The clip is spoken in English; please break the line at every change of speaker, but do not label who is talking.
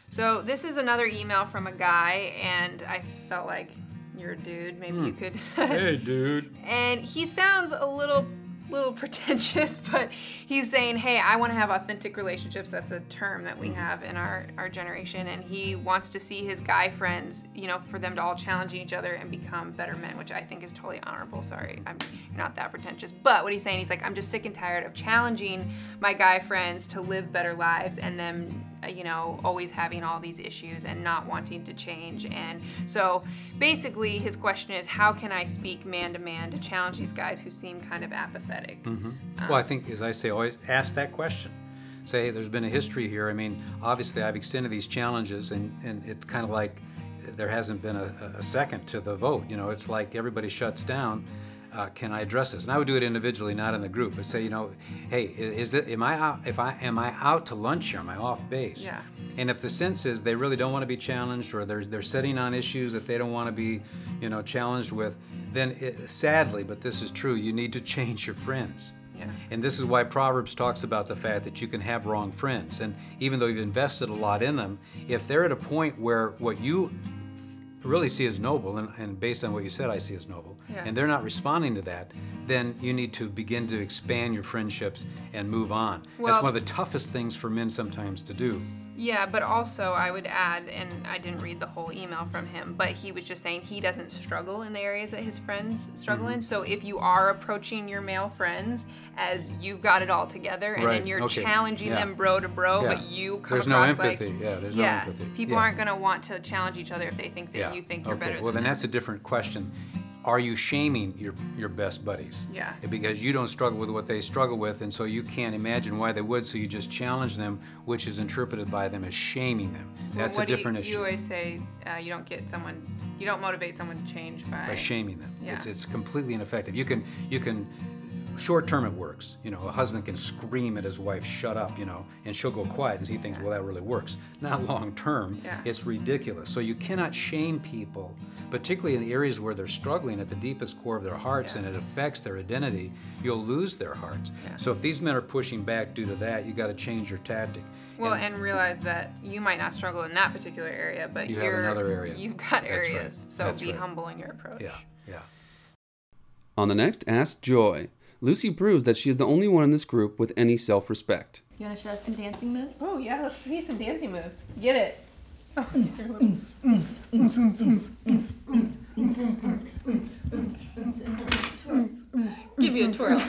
So this is another email from a guy, and I felt like you're a dude. Maybe you could.
Hey, dude.
And he sounds a little pretentious, but he's saying, hey, I want to have authentic relationships. That's a term that we have in our generation. And he wants to see his guy friends, you know, for them to all challenge each other and become better men, which I think is totally honorable. Sorry, I'm not that pretentious. But what he's saying, he's like, I'm just sick and tired of challenging my guy friends to live better lives and them, you know, always having all these issues and not wanting to change. And so basically his question is, how can I speak man to man to challenge these guys who seem kind of apathetic?
Well, I think, as I say, always ask that question. Say, hey, there's been a history here. I mean, obviously I've extended these challenges, and it's kind of like there hasn't been a second to the vote. You know, it's like everybody shuts down. Can I address this? And I would do it individually, not in the group. But say, you know, hey, am I out to lunch here? Am I off base?
Yeah.
And if the sense is they really don't want to be challenged, or they're sitting on issues that they don't want to be, you know, challenged with, then sadly, but this is true, you need to change your friends.
Yeah.
And this is why Proverbs talks about the fact that you can have wrong friends. And even though you've invested a lot in them, if they're at a point where what you really see as noble, and based on what you said I see as noble, and they're not responding to that, then you need to begin to expand your friendships and move on.
Well,
that's one of the toughest things for men sometimes to do.
Yeah, but also I would add, and I didn't read the whole email from him, but he was just saying he doesn't struggle in the areas that his friends struggle in. So if you are approaching your male friends as you've got it all together, and then you're challenging them bro to bro, but you come
there's
across
no empathy.
like,
There's no empathy.
People aren't going to want to challenge each other if they think that you think you're better than
well, then
them.
that's a different question. Are you shaming your best buddies?
Yeah.
Because you don't struggle with what they struggle with, and so you can't imagine why they would, so you just challenge them, which is interpreted by them as shaming them. That's a different issue.
You always say you don't motivate someone to change by
shaming them.
Yeah.
It's completely ineffective. You can short term it works. You know, a husband can scream at his wife, shut up, you know, and she'll go quiet, and he thinks, well, that really works. Not long term. It's ridiculous. So you cannot shame people, particularly in the areas where they're struggling at the deepest core of their hearts, and it affects their identity. You'll lose their hearts. So if these men are pushing back due to that, you got to change your tactic.
Well, and realize that you might not struggle in that particular area, but
you have another area.
You've got areas.
Right.
So
That's
be
right.
humble in your approach.
Yeah.
On the next Ask Joy, Lucy proves that she is the only one in this group with any self-respect.
You want to show us some dancing moves?
Oh yeah, let's see some dancing moves. Get it. Oh,
Give you a twirl.